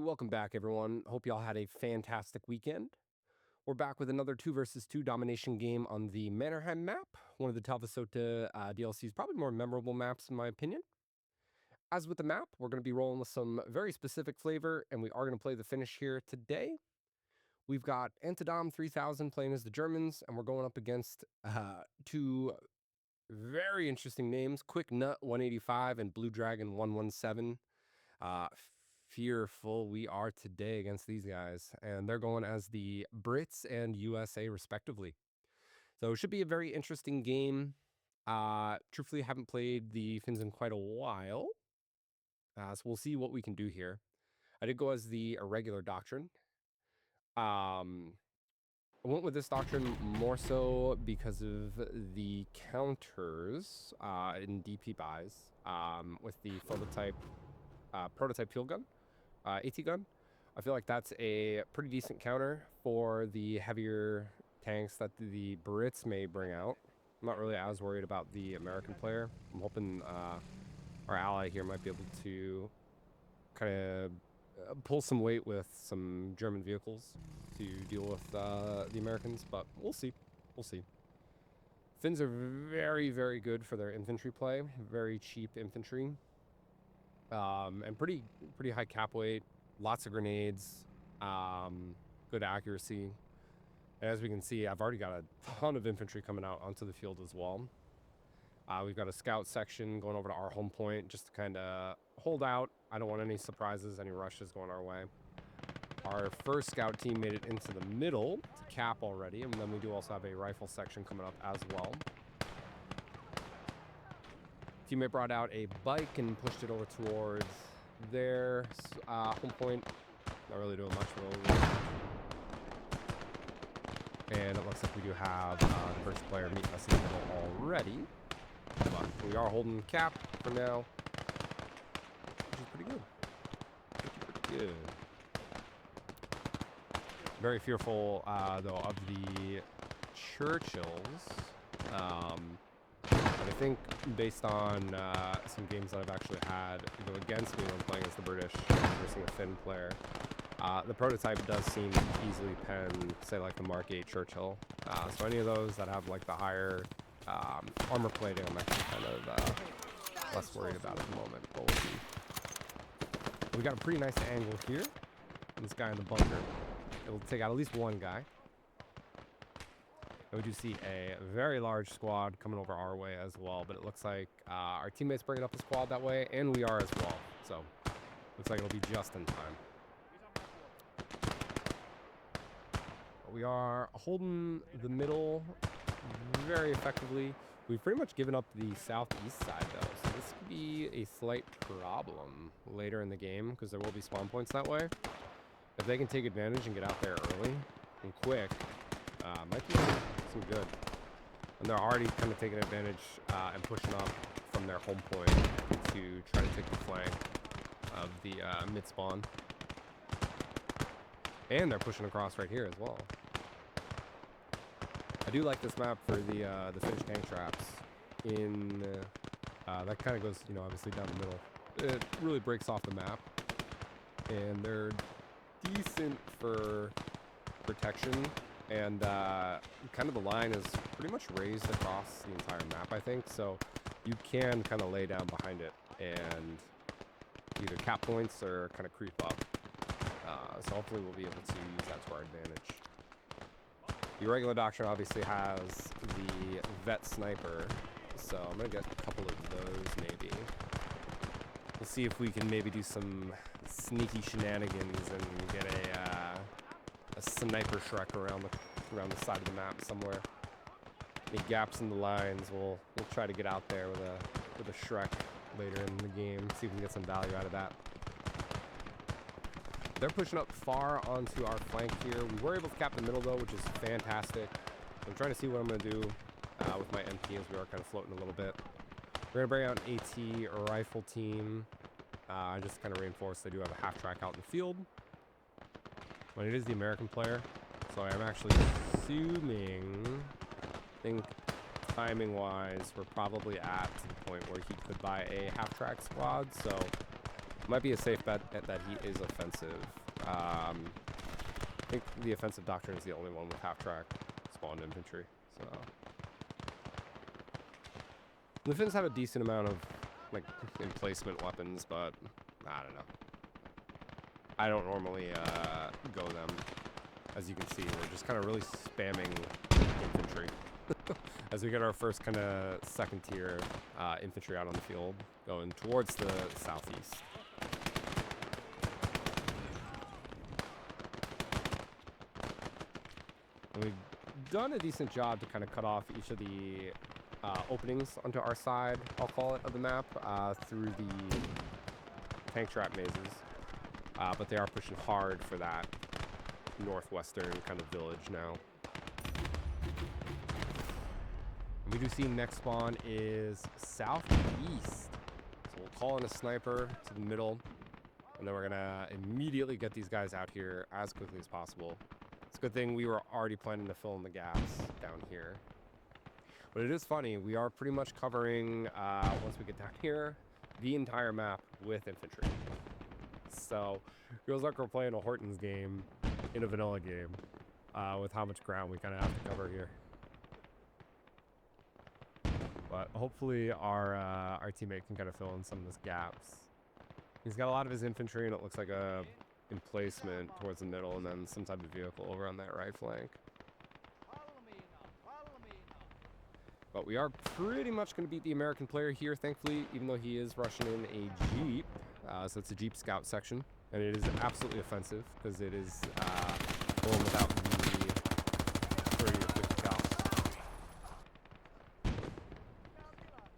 welcome back, everyone. Hope y'all had a fantastic weekend. We're back with another 2 versus 2 domination game on the Mannerheim map, one of the Talvasota DLC's probably more memorable maps, in my opinion. As with the map, we're going to be rolling with some very specific flavor, and we are going to play the finish here today. We've got Antidom 3000 playing as the Germans, and we're going up against two very interesting names, Quick Nut 185 and Blue Dragon 117. Fearful we are today against these guys, and they're going as the Brits and USA respectively. So it should be a very interesting game. Truthfully, haven't played the Finns in quite a while, so we'll see what we can do here. I did go as the irregular doctrine. I went with this doctrine more so because of the counters in DP buys with the prototype field gun. AT gun. I feel like that's a pretty decent counter for the heavier tanks that the Brits may bring out. I'm not really as worried about the American player. I'm hoping our ally here might be able to kind of pull some weight with some German vehicles to deal with the Americans, but we'll see. We'll see. Finns are very, very good for their infantry play. Very cheap infantry. And pretty high cap weight, lots of grenades, good accuracy. And as we can see, I've already got a ton of infantry coming out onto the field as well. We've got a scout section going over to our home point just to kind of hold out. I don't want any surprises, any rushes going our way. Our first scout team made it into the middle to cap already, and then we do also have a rifle section coming up as well. Teammate brought out a bike and pushed it over towards their home point. Not really doing much really. And it looks like we do have the first player meeting us in the middle already. But we are holding cap for now, which is pretty good. Pretty good. Very fearful, though, of the Churchills. I think based on some games that I've actually had go against me when playing as the British versus a Finn player, the prototype does seem to easily pen, say, like the Mark 8 Churchill. So any of those that have like the higher armor plating, I'm actually kind of less worried about at the moment. But we'll see. We got a pretty nice angle here. This guy in the bunker. It'll take out at least one guy. And we do see a very large squad coming over our way as well, but it looks like our teammates bringing up the squad that way, and we are as well. So looks like it'll be just in time. But we are holding the middle very effectively. We've pretty much given up the southeast side though, so this could be a slight problem later in the game because there will be spawn points that way. If they can take advantage and get out there early and quick, might be some good. And they're already kind of taking advantage and pushing up from their home point to try to take the flank of the mid spawn. And they're pushing across right here as well. I do like this map for the Finnish tank traps. That kind of goes, obviously down the middle. It really breaks off the map, and they're decent for protection. And kind of the line is pretty much raised across the entire map, I think. So you can kind of lay down behind it and either cap points or kind of creep up. So hopefully we'll be able to use that to our advantage. The regular doctrine obviously has the vet sniper. So I'm going to get a couple of those maybe. We'll see if we can maybe do some sneaky shenanigans and get a sniper Shrek around the side of the map somewhere. Any gaps in the lines, we'll try to get out there with a Shrek later in the game. See if we can get some value out of that. They're pushing up far onto our flank here. We were able to cap the middle though, which is fantastic. I'm trying to see what I'm going to do with my MP as we are kind of floating a little bit. We're going to bring out an AT rifle team. Just kind of reinforce they do have a half track out in the field. But it is the American player, so I'm actually assuming, I think timing-wise, we're probably at the point where he could buy a half-track squad, so Might be a safe bet that he is offensive. I think the offensive doctrine is the only one with half-track spawned infantry. So the Finns have a decent amount of like emplacement weapons, but I don't know. I don't normally go them. As you can see, we're just kind of really spamming infantry. As we get our first kind of second tier infantry out on the field, going towards the southeast. And we've done a decent job to kind of cut off each of the openings onto our side, I'll call it, of the map through the tank trap mazes. But they are pushing hard for that northwestern kind of village now. And we do see next spawn is southeast. So we'll call in a sniper to the middle. And then we're going to immediately get these guys out here as quickly as possible. It's a good thing we were already planning to fill in the gaps down here. But it is funny, we are pretty much covering, once we get down here, the entire map with infantry. So it feels like we're playing a Hortons game in a vanilla game with how much ground we kind of have to cover here. But hopefully our teammate can kind of fill in some of those gaps. He's got a lot of his infantry, and it looks like a emplacement towards the middle, and then some type of vehicle over on that right flank. But we are pretty much going to beat the American player here, thankfully, even though he is rushing in a Jeep. So it's a Jeep Scout section, and it is absolutely offensive because it is going without the 30 or 50 cal.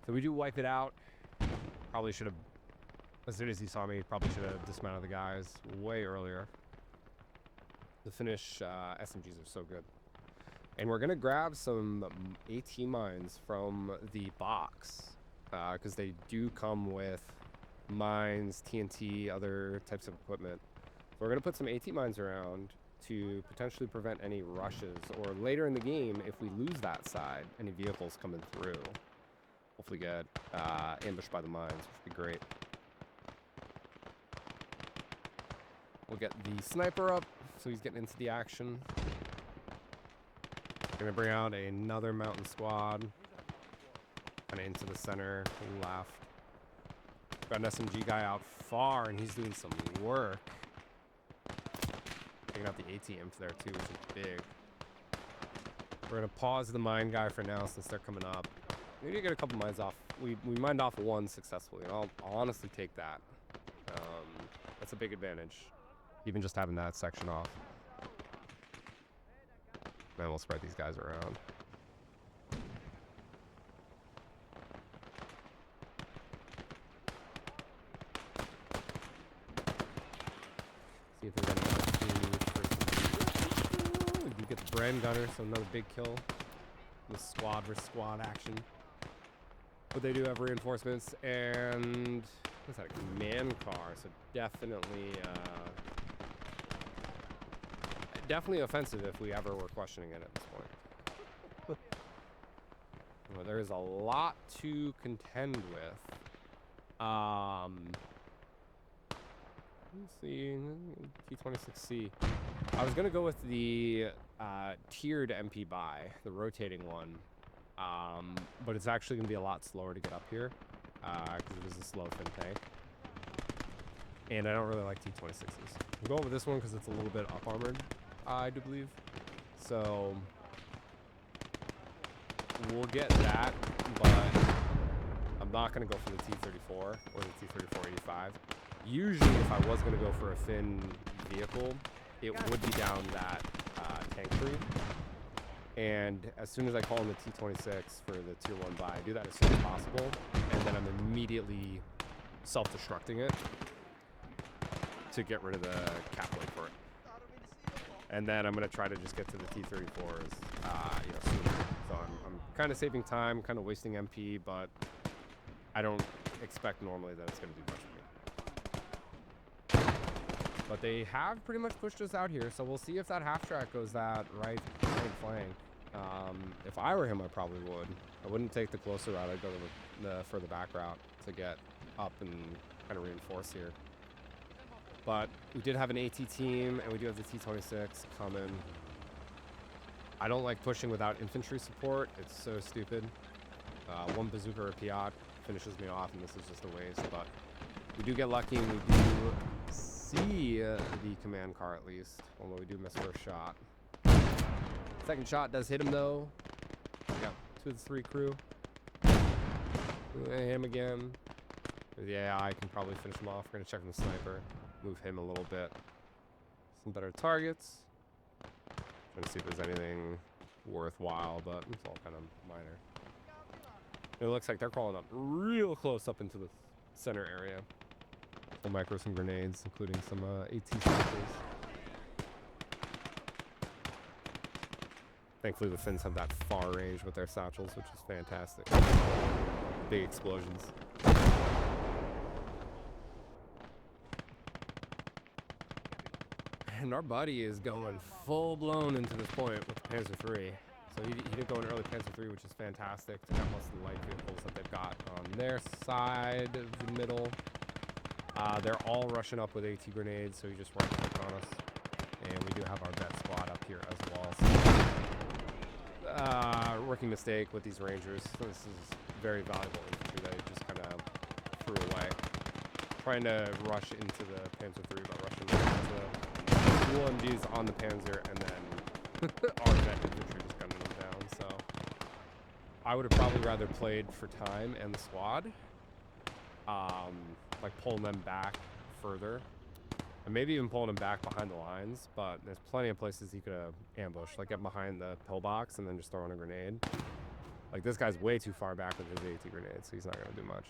So we do wipe it out. Probably should have, as soon as he saw me, probably should have dismounted the guys way earlier. The Finnish SMGs are so good. And we're going to grab some AT mines from the box because they do come with mines, TNT, other types of equipment. So we're going to put some AT mines around to potentially prevent any rushes, or later in the game, if we lose that side, any vehicles coming through. Hopefully get ambushed by the mines, which would be great. We'll get the sniper up, so he's getting into the action. Gonna bring out another mountain squad. Kind of into the center, left. Got an SMG guy out far, and he's doing some work. Taking out the AT imp there too, which is big. We're gonna pause the mine guy for now since they're coming up. We need to get a couple mines off. We mined off one successfully, and I'll honestly take that. That's a big advantage, even just having that section off. Then we'll spread these guys around. See if there's any opportunity for some. We do get the Brand Gunner, so another big kill. The squad versus squad action. But they do have reinforcements, and what's that, a command car, so definitely definitely offensive if we ever were questioning it at this point. Well, there is a lot to contend with. Let's see, T-26C. I was gonna go with the tiered MP buy, the rotating one. But it's actually going to be a lot slower to get up here because it is a slow fin tank. And I don't really like T-26s. I'm going with this one because it's a little bit up armored, I do believe. So we'll get that, but I'm not going to go for the T-34 or the T-34-85. Usually if I was going to go for a fin vehicle, it would be down that tank tree. And as soon as I call in the T-26 for the tier 1 buy, I do that as soon as possible, and then I'm immediately self-destructing it to get rid of the cap plate for it. And then I'm going to try to just get to the T-34s sooner. So I'm kind of saving time, kind of wasting MP, but I don't expect normally that it's going to do much for me. But they have pretty much pushed us out here, so we'll see if that half-track goes that right flank. If I were him, I probably would. I wouldn't take the closer route. I'd go to the further back route to get up and kind of reinforce here. But we did have an AT team, and we do have the T-26 coming. I don't like pushing without infantry support. It's so stupid. One bazooka or a Piat finishes me off, and this is just a waste. But we do get lucky, and we do see the command car at least, although we do miss first shot. Second shot does hit him, though. Yeah, 2 of the 3 crew. Him again. The AI can probably finish him off. We're going to check the sniper. Move him a little bit. Some better targets. Trying to see if there's anything worthwhile, but it's all kind of minor. It looks like they're crawling up real close up into the center area. We'll micro some grenades, including some AT satchels. Thankfully, the Finns have that far range with their satchels, which is fantastic. Big explosions. And our buddy is going full-blown into this point with the Panzer III. So he did go in early Panzer III, which is fantastic to have most of the light vehicles that they've got on their side of the middle. They're all rushing up with AT grenades, so he just right-clicked on us. And we do have our vet squad up here as well. So, rookie mistake with these Rangers. This is very valuable infantry that he just kind of threw away. Trying to rush into the Panzer III, but rushing into the UMGs on the Panzer, and then our vet infantry just gunning them down. So I would have probably rather played for time and the squad, like pulling them back further, and maybe even pulling them back behind the lines. But there's plenty of places he could have ambushed, like get behind the pillbox and then just throw in a grenade. Like this guy's way too far back with his AT grenade, so he's not gonna do much.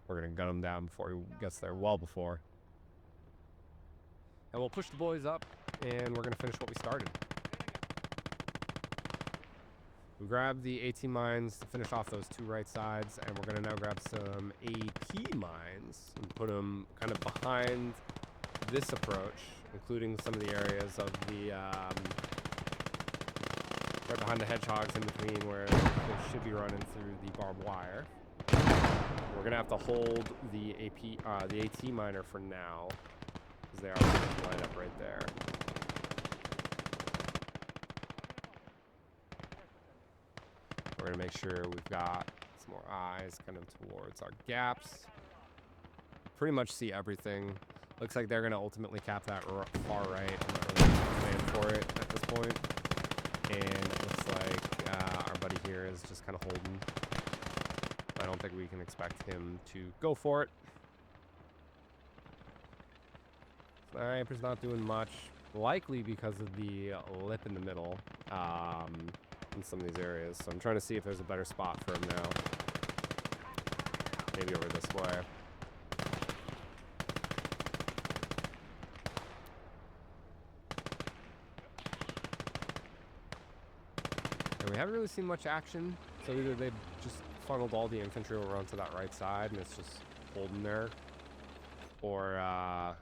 We're gonna gun him down before he gets there, well before. And we'll push the boys up, and we're going to finish what we started. We grabbed the AT mines to finish off those 2 right sides, and we're going to now grab some AP mines and put them kind of behind this approach, including some of the areas of the, right behind the hedgehogs in between where they should be running through the barbed wire. We're going to have to hold the AT miner for now. They are lined up right there. We're going to make sure we've got some more eyes kind of towards our gaps. Pretty much see everything. Looks like they're going to ultimately cap that far right. I'm not really planning for it at this point. And it looks like our buddy here is just kind of holding. I don't think we can expect him to go for it. Sniper's not doing much, likely because of the lip in the middle in some of these areas. So I'm trying to see if there's a better spot for him now. Maybe over this way. And we haven't really seen much action. So either they've just funneled all the infantry over onto that right side and it's just holding there, or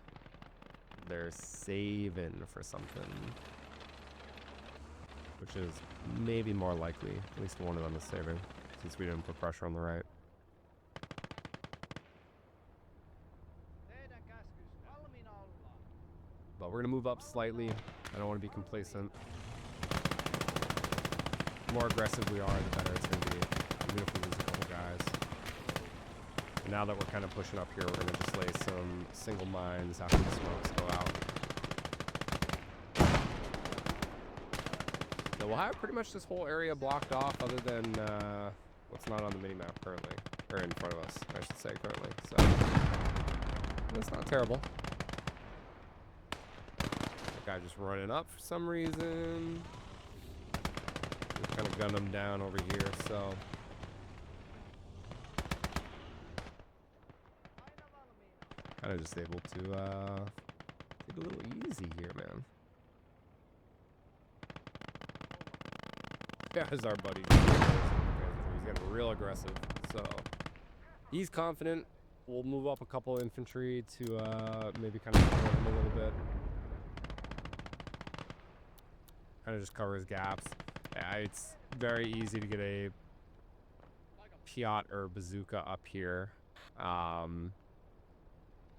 they're saving for something, which is maybe more likely. At least one of them is saving, since we didn't put pressure on the right. But we're gonna move up slightly. I don't want to be complacent. The more aggressive we are, the better it's gonna be, even if we lose a couple guys. And now that we're kind of pushing up here, we're gonna just lay some single mines after the smokes go out. So we'll have pretty much this whole area blocked off, other than what's not on the minimap currently, or in front of us, I should say, currently. So that's not terrible. That guy just running up for some reason. We kind of gunned him down over here, so. Kind of just able to take a little easy here, man. There's our buddy. He's getting real aggressive, so he's confident. We'll move up a couple infantry to maybe kind of cover him a little bit. Kind of just cover his gaps. Yeah, it's very easy to get a Piat or bazooka up here.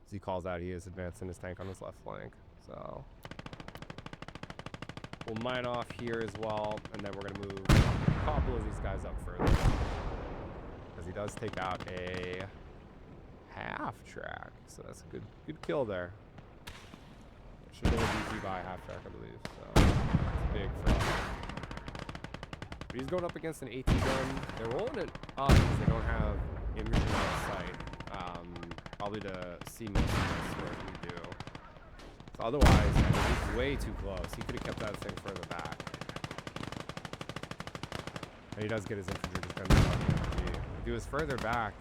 As he calls out, he is advancing his tank on his left flank. So we'll mine off here as well, and then we're going to move a couple of these guys up further. Because he does take out a half track. So that's a good kill there. Should go DP by half track, I believe. So it's big for us. But he's going up against an AT gun. They're rolling it up because they don't have infantry on sight. Probably to see most of this where we do. So otherwise, he's way too close. He could have kept that thing further back. And he does get his infantry defenders on the MG. If he was further back,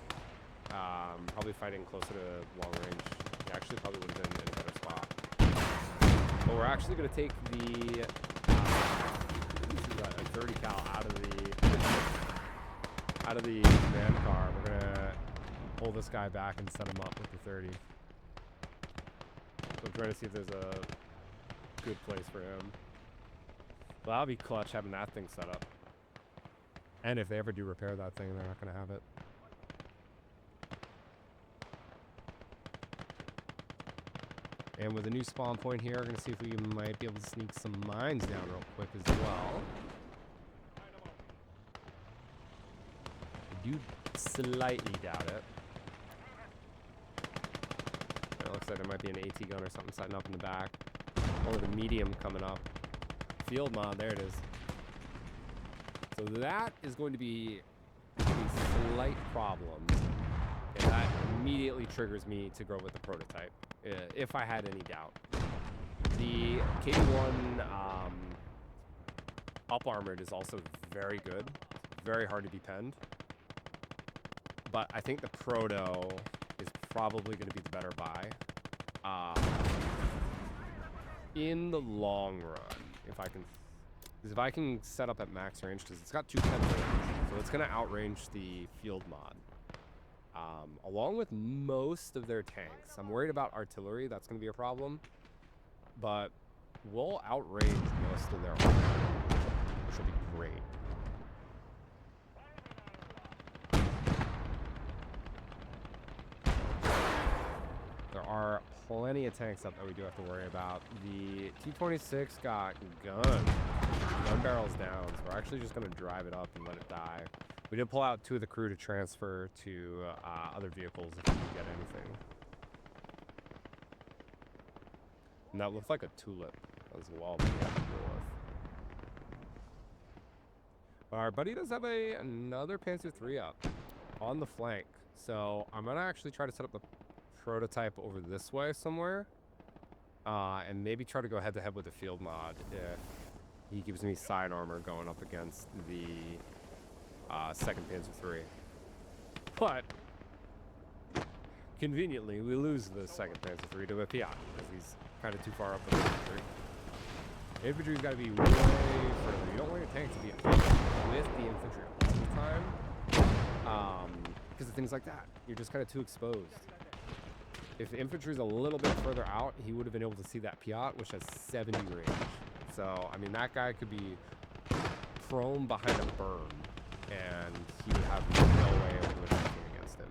probably fighting closer to long range, he actually probably would have been in a better spot. But we're actually going to take the 30 cal out of the command car. We're going to pull this guy back and set him up with the 30. So I'm trying to see if there's a good place for him. Well, that'll be clutch having that thing set up. And if they ever do repair that thing, they're not going to have it. And with a new spawn point here, we're going to see if we might be able to sneak some mines down real quick as well. I do slightly doubt it. It looks like there might be an AT gun or something setting up in the back. Or the medium coming up. Field mod, there it is. So that is going to be a slight problem. And that immediately triggers me to go with the prototype, if I had any doubt. The KV-1 up armored is also very good. Very hard to be penned. But I think the proto is probably going to be the better buy. In the long run, if I can set up at max range, because it's got 2 10 range, so it's going to outrange the field mod. Along with most of their tanks. I'm worried about artillery, that's going to be a problem. But we'll outrange most of their armor, which will be great. There are plenty of tanks up that we do have to worry about. The T-26 got gun barrels down, so we're actually just going to drive it up and let it die. We did pull out 2 of the crew to transfer to other vehicles if we can get anything. And that looked like a tulip as well that we have to deal with. Our buddy does have another Panzer III up on the flank. So I'm going to actually try to set up the prototype over this way somewhere. And maybe try to go head-to-head with the field mod if he gives me side armor going up against the second Panzer III. But conveniently, we lose the second Panzer III to a Piat because he's kind of too far up the infantry. Infantry's got to be way further. You don't want your tank to be with the infantry all the time because of things like that. You're just kind of too exposed. If the infantry's a little bit further out, he would have been able to see that Piat, which has 70 range. So, I mean, that guy could be prone behind a berm, and he would have no way of doing anything against him.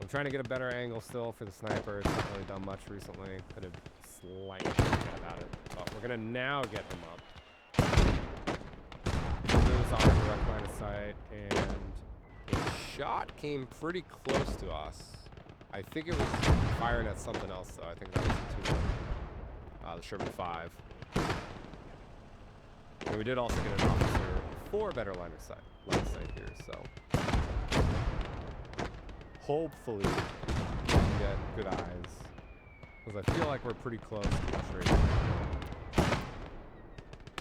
I'm trying to get a better angle still for the sniper. It's not really done much recently. Could have slightly forgot about it. But we're going to now get him up. Moves on a direct line of sight, and a shot came pretty close to us. I think it was firing at something else, though. I think that was the Sherman 5. And we did also get an officer for better line of sight here, so hopefully we can get good eyes, because I feel like we're pretty close to the tree.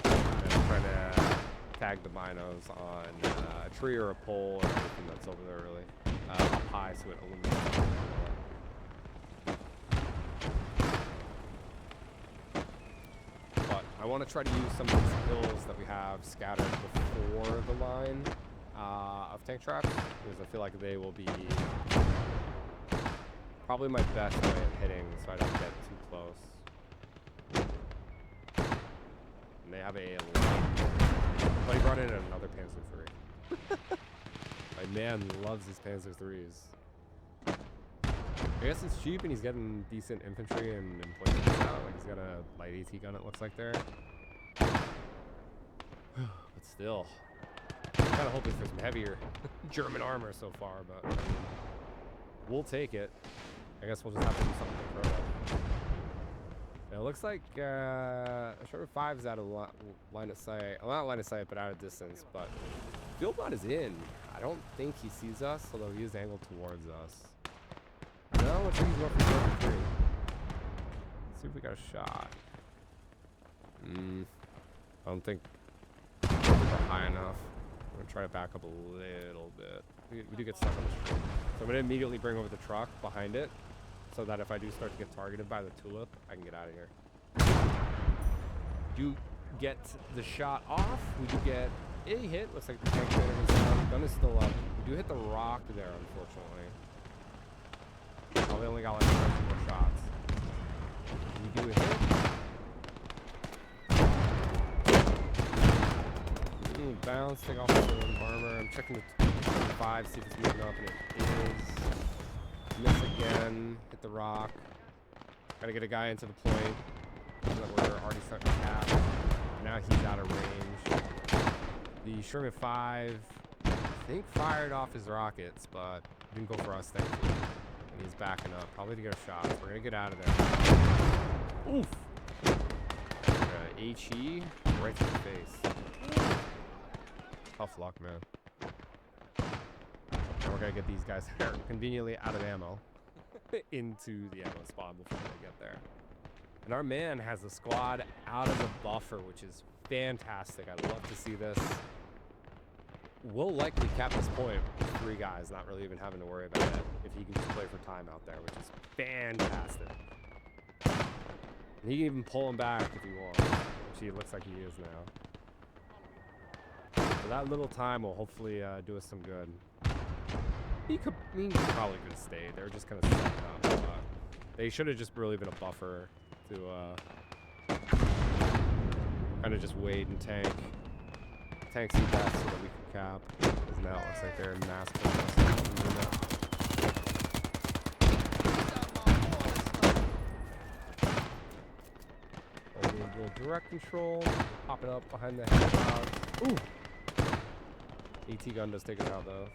And I'm trying to tag the binos on a tree or a pole or anything that's over there really up high, so it illuminates. I want to try to use some of these hills that we have scattered before the line of tank traps, because I feel like they will be probably my best way of hitting, so I don't get too close. And they have a but he brought in another Panzer III. My man loves his Panzer IIIs. I guess it's cheap and he's getting decent infantry and points out. Like he's got a light AT gun, it looks like there. But still, I'm kind of hoping for some heavier German armor so far, but I mean, we'll take it. I guess we'll just have to do something to throw it. It looks like Sherman 5's out of line of sight. Well, not line of sight, but out of distance. But Field Mod is in. I don't think he sees us, although he is angled towards us. No, let's see he's going for 33. Let's see if we got a shot. I don't think we're high enough. I'm going to try to back up a little bit. We do get stuck on the street. So I'm going to immediately bring over the truck behind it, so that if I do start to get targeted by the tulip, I can get out of here. Do get the shot off. We do get a hit. Looks like the tank commander is down. Gun is still up. We do hit the rock there, unfortunately. Oh, they only got like 2 more shots. We do a hit. Bounce, take off the armor. I'm checking the 5, see if it's moving up, and it is. Miss again. Hit the rock. Gotta get a guy into the point. We're already starting to cap. Now he's out of range. The Sherman 5, I think, fired off his rockets, but didn't go for us, thankfully. And he's backing up, probably to get a shot. We're gonna get out of there. Oof! HE right to the face. Tough luck, man. Now we're gonna get these guys conveniently out of ammo into the ammo spawn before they get there. And our man has the squad out of the buffer, which is fantastic. I'd love to see this. We'll likely cap this point with 3 guys, not really even having to worry about it, if he can just play for time out there, which is fantastic. And he can even pull him back if he wants, which he looks like he is now. So that little time will hopefully do us some good. He probably could have stayed. They were just kind of set up. But they should have just really been a buffer to kind of just wait and tank some deaths so that we can cap. Because now it looks like they're in mass little direct control, pop it up behind the head clouds. Ooh! AT gun does take it out though.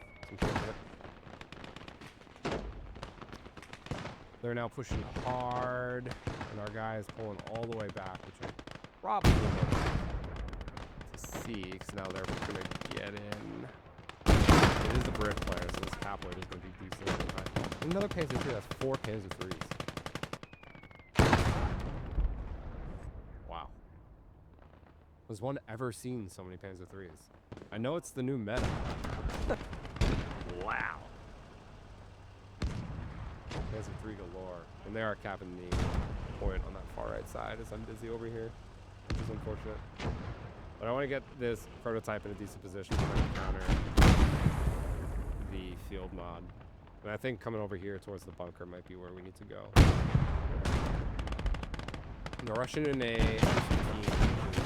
They're now pushing hard, and our guy is pulling all the way back, which is probably to see, because now they're going to get in. It is a Brit player, so this cap weight is going to be decent. Another Panzer 3, that's 4 Panzer 3s. Wow. Was one ever seen so many Panzer 3s? I know it's the new meta. Wow. Panzer 3 galore. And they are capping the point on that far right side as I'm busy over here, which is unfortunate. But I want to get this prototype in a decent position to counter the field mod. And I think coming over here towards the bunker might be where we need to go. They're rushing in a F-15, which is a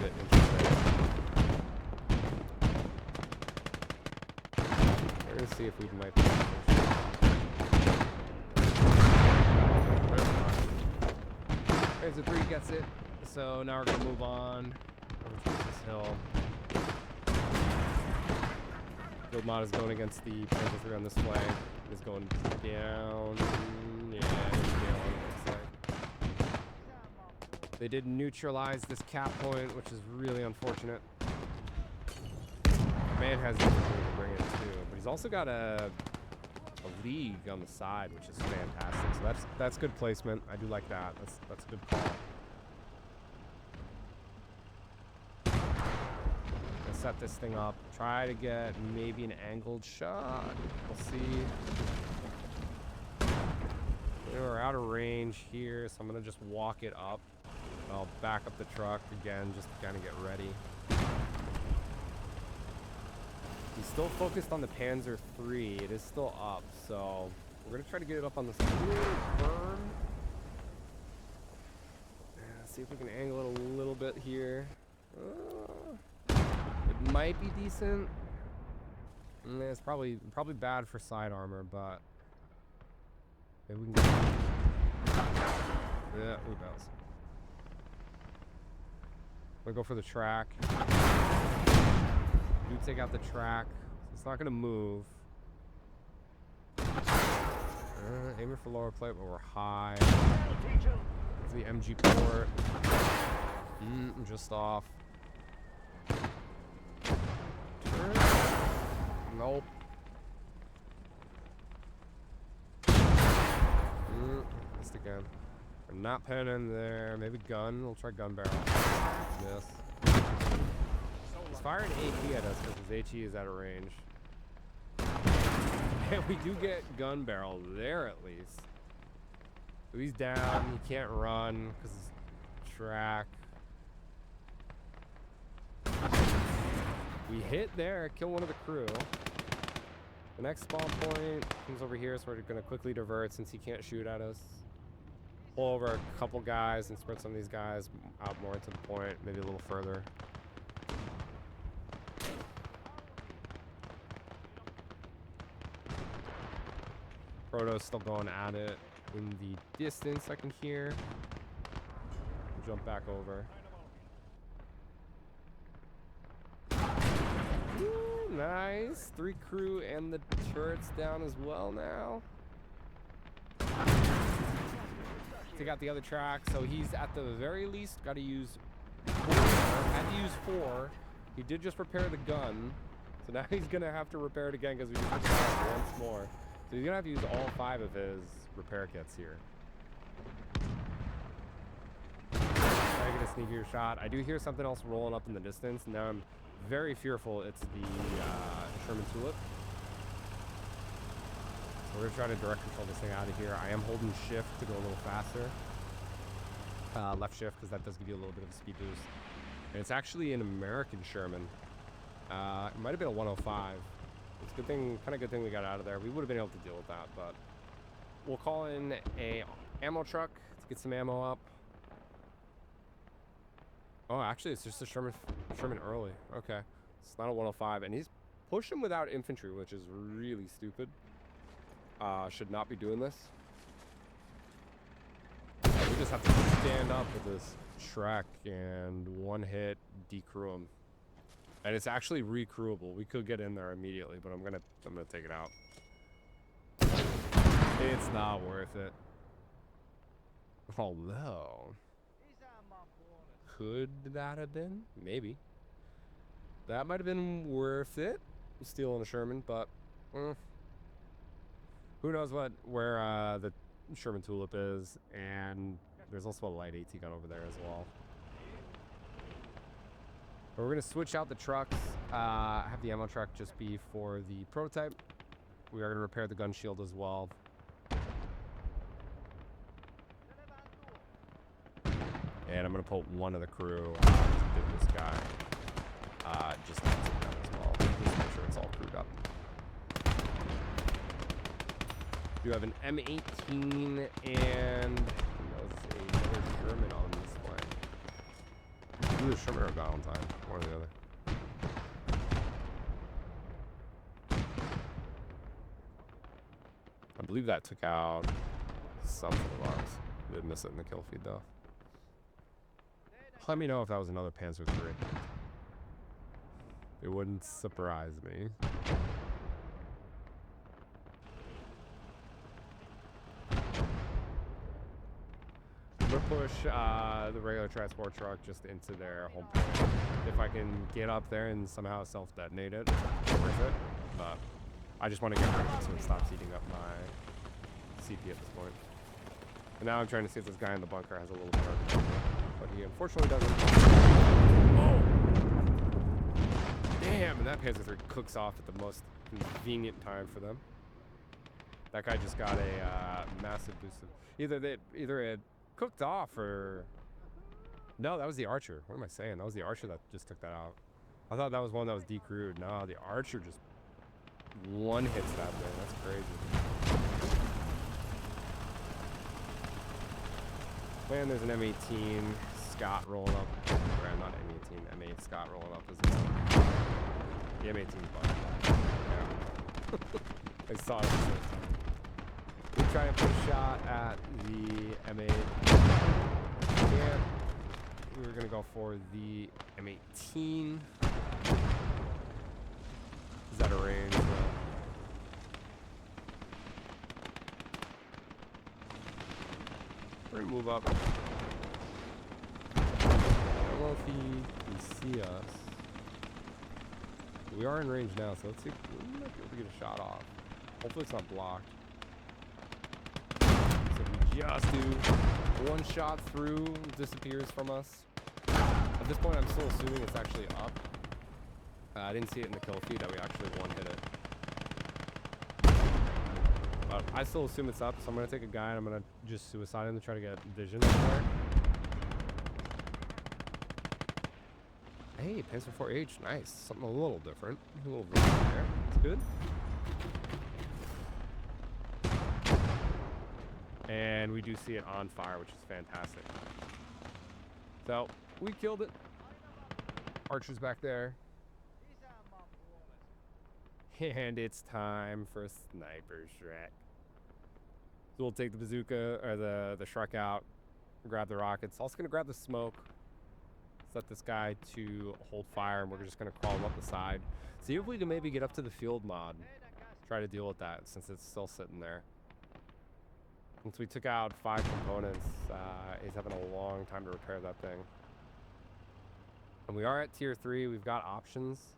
bit interesting. We're going to see if we might be Panzer 3 gets it, so now we're going to move on over towards this hill. Field mod is going against the Panzer 3 on this flank. It is going down. Yeah, it's down, it looks like. They did neutralize this cap point, which is really unfortunate. The man has the ability to bring it too, but he's also got a league on the side, which is fantastic. So that's good placement. I do like that. That's a good call. Let's set this thing up. Try to get maybe an angled shot. We'll see. We're out of range here, so I'm gonna just walk it up. I'll back up the truck again, just to kind of get ready. He's still focused on the Panzer 3. It is still up, so we're going to try to get it up on this burn. See if we can angle it a little bit here. It might be decent. It's probably bad for side armor, but Maybe we can get... Yeah, ooh, bells. I'm gonna go for the track. Do take out the track. So it's not gonna move. Aiming for lower plate, but we're high. It's the MG port. I'm just off. Turn. Nope. Missed again. We're not penning there. Maybe gun. We'll try gun barrel. Miss. He's firing AT at us because his AT is out of range. And we do get gun barrel there at least. So he's down. He can't run because his track. We hit there. Kill one of the crew. The next spawn point comes over here, so we're going to quickly divert since he can't shoot at us. Pull over a couple guys and spread some of these guys out more to the point, maybe a little further. Proto's still going at it. In the distance, I can hear. Jump back over. Ooh, nice. 3 crew and the turrets down as well now. Take out the other track, so he's at the very least got to use 4. Had to use 4. He did just repair the gun, so now he's gonna have to repair it again because we just took it out once more. So he's gonna have to use all 5 of his repair kits here. Try to get a sneakier shot. I do hear something else rolling up in the distance. Now I'm very fearful it's the Sherman Tulip. We're gonna try to direct control this thing out of here. I am holding shift to go a little faster. Left shift because that does give you a little bit of a speed boost. And it's actually an American Sherman. It might have been a 105. It's a good thing, kind of good thing we got out of there. We would have been able to deal with that, but we'll call in a ammo truck to get some ammo up. Oh, actually, it's just a Sherman early. Okay, it's not a 105, and he's pushing without infantry, which is really stupid. Should not be doing this. We just have to stand up with this track and one hit decrew him. And it's actually recrewable. We could get in there immediately, but I'm gonna take it out. It's not worth it. Although, could that have been? Maybe. That might have been worth it. Stealing a Sherman, but who knows where the Sherman Tulip is, and there's also a light AT gun over there as well. But we're gonna switch out the trucks. Have the ammo truck just be for the prototype. We are gonna repair the gun shield as well. And I'm gonna put one of the crew to give this guy just to as well. Just make sure it's all crewed up. We have an M18 and another Sherman on this plane. Either the Sherman or Valentine, one or the other. I believe that took out something of ours. We did miss it in the kill feed though. Let me know if that was another Panzer III. It wouldn't surprise me. I'm gonna push the regular transport truck just into their home point. If I can get up there and somehow self-detonate it, it's worth it. But I just want to get rid of it so it stops eating up my CP at this point. And now I'm trying to see if this guy in the bunker has a little bit of, but he unfortunately doesn't. Oh! Damn, and that Panzer III cooks off at the most convenient time for them. That guy just got a massive boost of either it cooked off or no, that was the Archer. What am I saying? That was the Archer that just took that out. I thought that was one that was decrewed. No, the Archer just one hits that thing. That's crazy. Man, there's an M18 Scott rolling up. Or not M18, M8 Scott rolling up as well. The M18 bug. Yeah. I saw it. We try to put a shot at the M8. Yeah. We were gonna go for the M18. Is that a range? We're gonna move up. I don't know if he can see us. We are in range now, so let's see if we might be able to get a shot off. Hopefully it's not blocked. So we just do one shot through, disappears from us. At this point, I'm still assuming it's actually up. I didn't see it in the kill feed that we actually one-hit it. But I still assume it's up, so I'm going to take a guy and I'm going to just suicide him to try to get vision there. Hey, Panzer 4H, nice. Something a little different. A little vision there. It's good. And we do see it on fire, which is fantastic. So, we killed it. Archer's back there. And it's time for a sniper Shrek. So we'll take the bazooka, or the Shrek out, grab the rockets. Also gonna grab the smoke. Set this guy to hold fire, and we're just gonna crawl him up the side. See if we can maybe get up to the field mod. Try to deal with that, since it's still sitting there. Since we took out 5 components, he's having a long time to repair that thing. And we are at tier 3. We've got options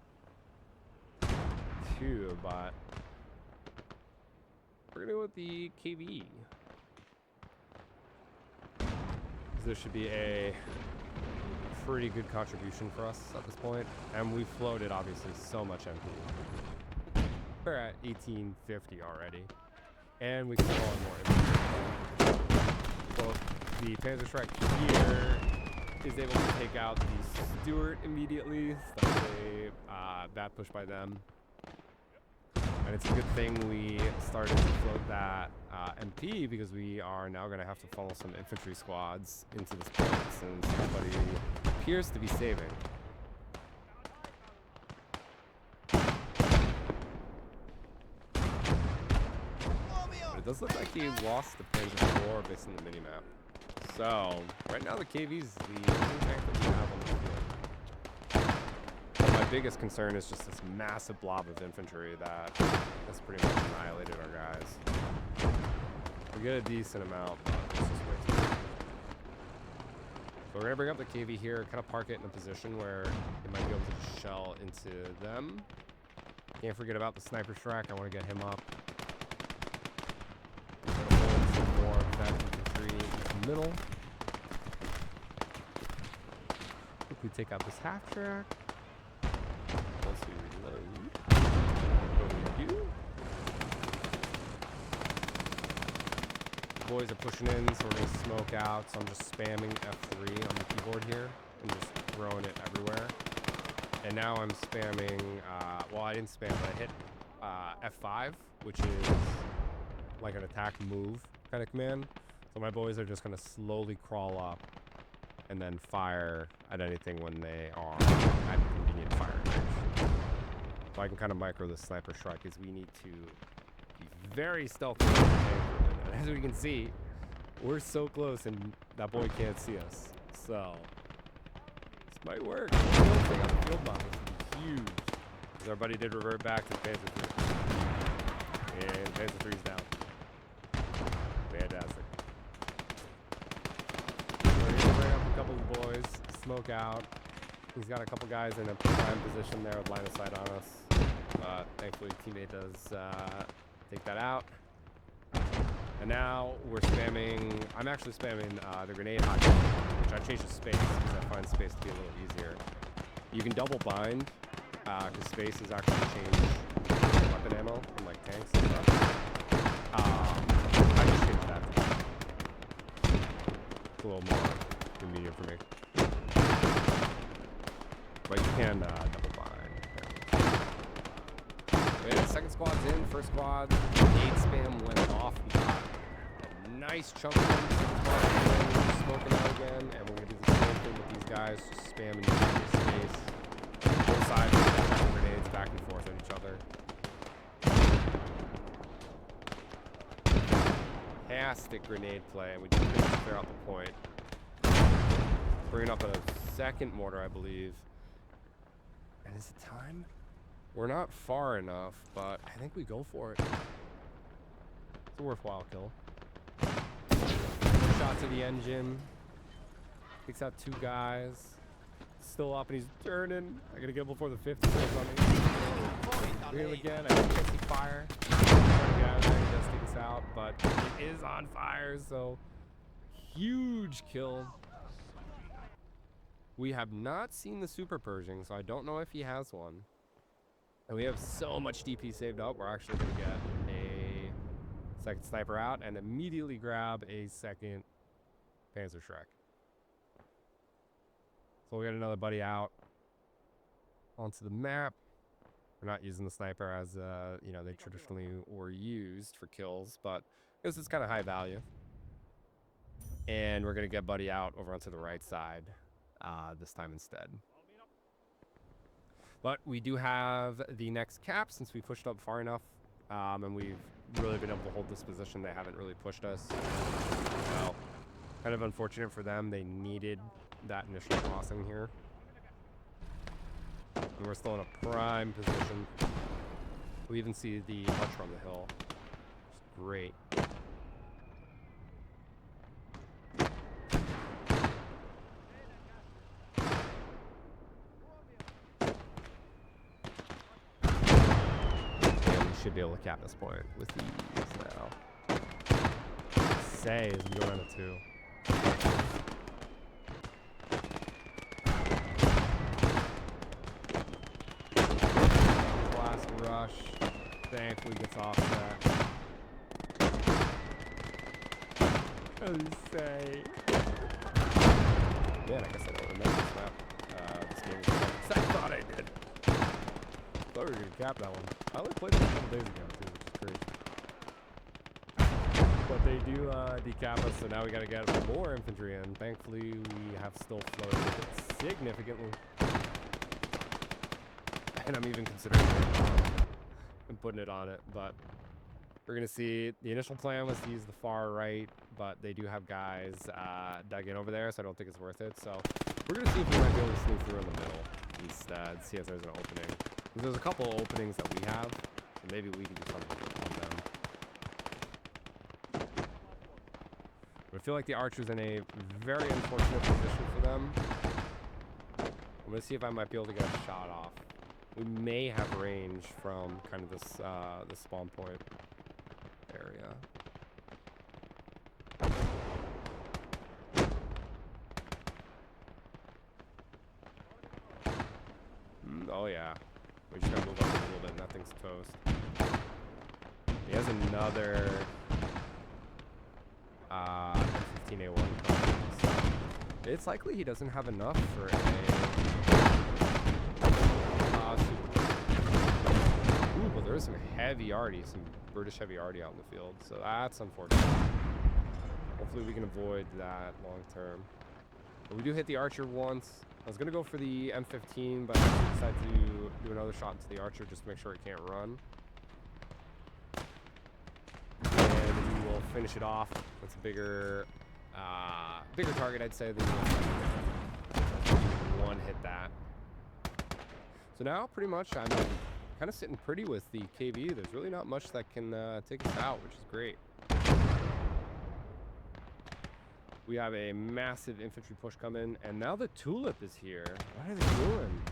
too, but we're gonna go with the KV. This should be a pretty good contribution for us at this point, and we've floated obviously so much MP. We're at 1850 already, and we can call in more. So the Panzer Shrek here is able to take out the Stuart immediately. So that's a bad push by them. And it's a good thing we started to float that MP, because we are now going to have to funnel some infantry squads into this point since somebody appears to be saving. But it does look like he lost the Panzer 4 based on the minimap. So, right now the KV is the only tank that we have on the field. My biggest concern is just this massive blob of infantry that has pretty much annihilated our guys. We get a decent amount, but it's just way too much. So we're going to bring up the KV here, kind of park it in a position where it might be able to shell into them. Can't forget about the Sniper Shrek. I want to get him up. Some more of that infantry in the middle. Quickly take out this half track. Once we reload. Review. The boys are pushing in, so we're going to smoke out. So I'm just spamming F3 on the keyboard here and just throwing it everywhere. And now I'm spamming, well, I didn't spam, but I hit F5, which is like an attack move kind of command. So my boys are just going to slowly crawl up and then fire at anything when they are at convenient fire range. So I can kind of micro the Sniper Shrek, because we need to be very stealthy. And as we can see, we're so close and that boy can't see us. So this might work. The thing on the field model is huge. Because our buddy did revert back to the Panzer 3. And Panzer 3's down. Fantastic. We're going to bring up a couple of boys, smoke out. He's got a couple guys in a prime position there with line of sight on us. But thankfully, teammate does take that out. And now we're spamming, I'm actually spamming the grenade hockey, which I changed to space because I find space to be a little easier. You can double bind, because space is actually changed weapon ammo from like tanks and stuff. I just changed that. It's a little more convenient for me. But you can double bind. Yeah, second squad's in, first squad, gate spam went off. We got a nice chunk of them, smoking out again, and we're going to do the same thing with these guys, just spamming space. Both sides of grenades back and forth at each other. fantastic grenade play, and we just managed to clear out the point. Bringing up a second mortar, I believe. And is it time? We're not far enough, but I think we go for it. It's a worthwhile kill. Shot to the engine. Takes out 2 guys. Still up and he's turning. I gotta get him before the 50 goes on me. Hit him again. I can't see fire. Yeah, he does take us out, but it is on fire, so huge kill. We have not seen the Super Pershing, so I don't know if he has one. And we have so much DP saved up, we're actually going to get a second sniper out and immediately grab a second Panzer Shrek. So we got another buddy out onto the map. We're not using the sniper as, you know, they traditionally were used for kills, but this is kind of high value. And we're going to get buddy out over onto the right side this time instead. But we do have the next cap since we pushed up far enough, and we've really been able to hold this position. They haven't really pushed us. So, kind of unfortunate for them. They needed that initial crossing here. And we're still in a prime position. We even see the Archer on the hill. It's great. Should be able to cap this point with these now. Say is going on a 2. Last rush. Thankfully gets offset. Say. Man, I guess I don't remember this map. This game. I thought I did. Thought we were gonna cap that one. I only played it a couple days ago too, which is crazy. But they do decap us, so now we gotta get more infantry in. Thankfully, we have still floated significantly. And I'm even considering and putting it on it, but we're gonna see. The initial plan was to use the far right, but they do have guys dug in over there, so I don't think it's worth it. So we're gonna see if we might be able to sneak through in the middle instead, see if there's an opening. There's a couple of openings that we have, so maybe we can do something on them. But I feel like the Archer's in a very unfortunate position for them. I'm going to see if I might be able to get a shot off. We may have range from kind of this spawn point area. Oh yeah. We just gotta move up a little bit. Nothing's toast. He has another M15A1 coming, so it's likely he doesn't have enough for a Ooh, but there's some heavy arty, some British heavy arty out in the field, so that's unfortunate. Hopefully we can avoid that long term. But we do hit the Archer once. I was going to go for the M15, but I decided to do another shot into the Archer just to make sure it can't run. And we will finish it off. That's a bigger target, I'd say, than one hit that. So now, pretty much, I'm kind of sitting pretty with the KV. There's really not much that can take us out, which is great. We have a massive infantry push coming, and now the Tulip is here. What are they doing?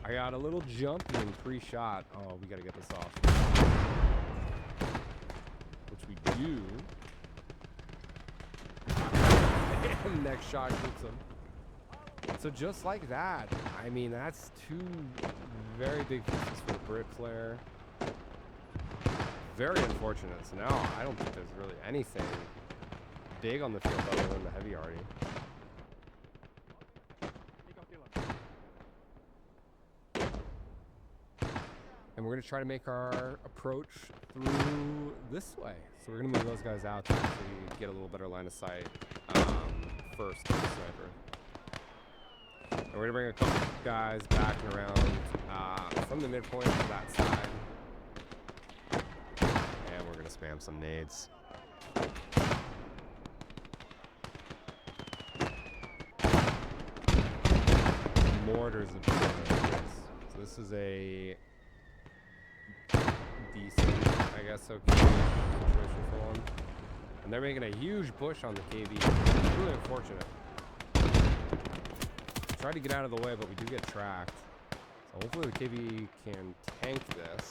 I got a little jumpy in pre-shot. Oh, we gotta get this off. Which we do. And next shot hits him. So just like that, I mean, that's 2 very big pieces for the Brit player. Very unfortunate. So now I don't think there's really anything big on the field other than the heavy arty. And we're going to try to make our approach through this way. So we're going to move those guys out to actually get a little better line of sight first with the sniper. And we're going to bring a couple guys back and around from the midpoint to that side. And we're going to spam some nades. mortars of this. So this is a decent, I guess, okay situation for one. And they're making a huge push on the KV. It's really unfortunate. Tried to get out of the way, but we do get tracked. So hopefully the KV can tank this.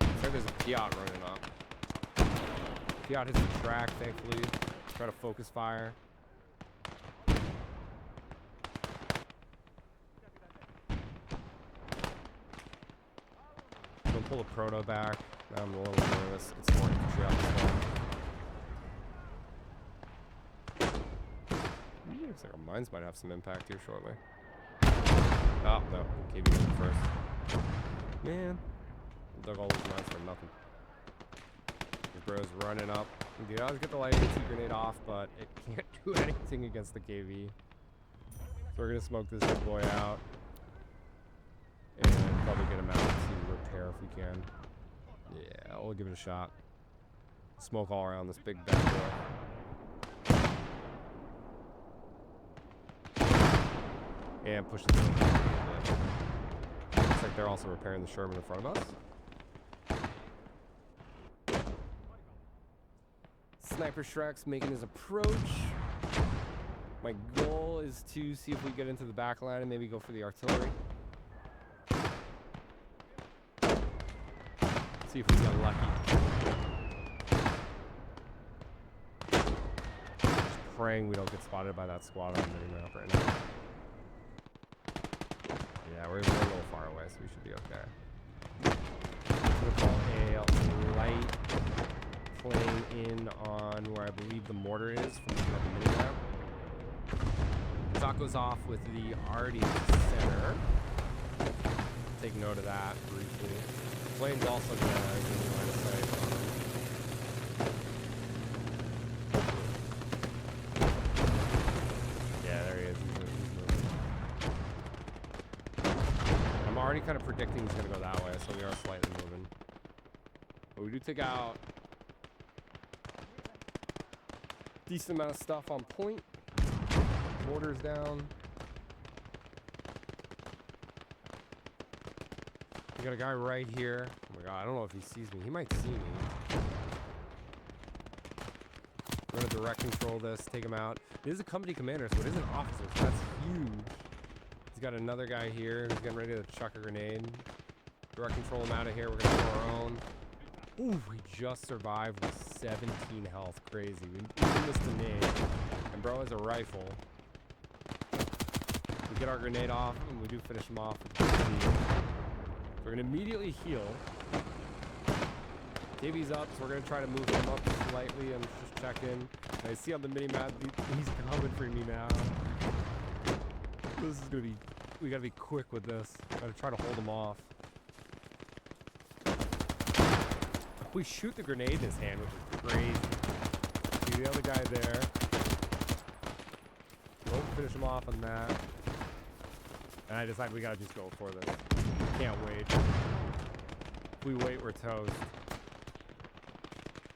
Looks like there's a Piat running up. Piat hits the track, thankfully. Try to focus fire. Don't pull the proto back. Now I'm a little nervous. Get some more infantry out this way. Looks like our mines might have some impact here shortly. Oh, no. KB went first. Man. Dug all those mines for nothing. This bro's running up. Dude, I always get the light AC grenade off, but it can't do anything against the KV. So we're going to smoke this good boy out. And probably get him out to repair if we can. Yeah, we'll give it a shot. Smoke all around this big bad boy. And push the thing. Looks like they're also repairing the Sherman in front of us. Sniper Shrek's making his approach. My goal is to see if we get into the back line and maybe go for the artillery. See if we get lucky. Just praying we don't get spotted by that squad on the map right now. Yeah, we're a little far away, so we should be okay. I'm gonna call a light plane in on where I believe the mortar is from the mini-map. Shot goes off with the already center. Take note of that briefly. Plane's also gonna give me line of sight. Yeah, there he is. He's moving. I'm already kind of predicting he's gonna go that way, so we are slightly moving. But we do take out decent amount of stuff on point. Mortars down. We got a guy right here. Oh my god, I don't know if he sees me. He might see me. We're gonna direct control this, take him out. It is a company commander, so it is an officer, so that's huge. He's got another guy here who's getting ready to chuck a grenade. Direct control him out of here. We're gonna do our own. Ooh, we just survived with 17 health. Crazy. We missed a nade. And bro has a rifle. We get our grenade off, and we do finish him off with we're going to immediately heal. KV's up, so we're going to try to move him up slightly and just check in. And I see on the mini-map, he's coming for me now. This is going to be... We got to be quick with this. Got to try to hold him off. We shoot the grenade in his hand, which is crazy. See the other guy there. We'll finish him off on that. And I decided we got to just go for this. Can't wait. If we wait, we're toast.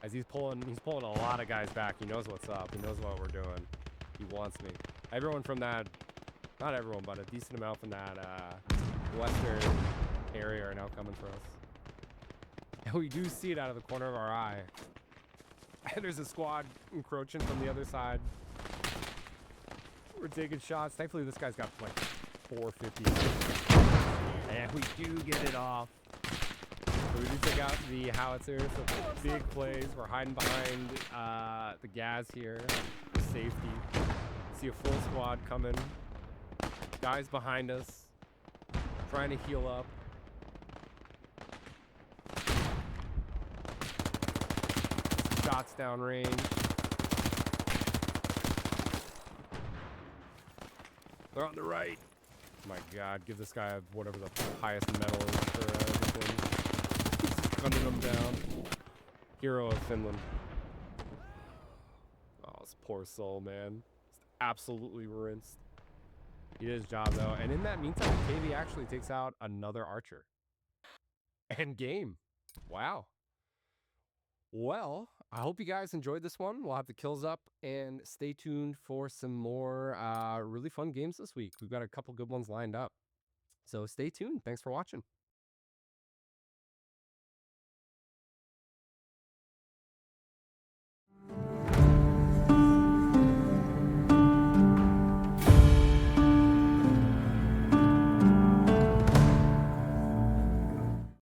As he's pulling a lot of guys back. He knows what's up. He knows what we're doing. He wants me. Everyone from that, not everyone, but a decent amount from that western area are now coming for us. And we do see it out of the corner of our eye. And there's a squad encroaching from the other side. We're taking shots. Thankfully, this guy's got like 450. And we do get it off. So we do take out the howitzers. So big plays. We're hiding behind the gas here. For safety. See a full squad coming. Guys behind us. Trying to heal up. Shots downrange. They're on the right. Oh my god, give this guy whatever the highest medal is for everything. Gunning him down. Hero of Finland. Oh, this poor soul, man. Just absolutely rinsed. He did his job, though. And in that meantime, KV actually takes out another archer. And game. Wow. Well, I hope you guys enjoyed this one. We'll have the kills up, and stay tuned for some more really fun games this week. We've got a couple good ones lined up. So stay tuned. Thanks for watching.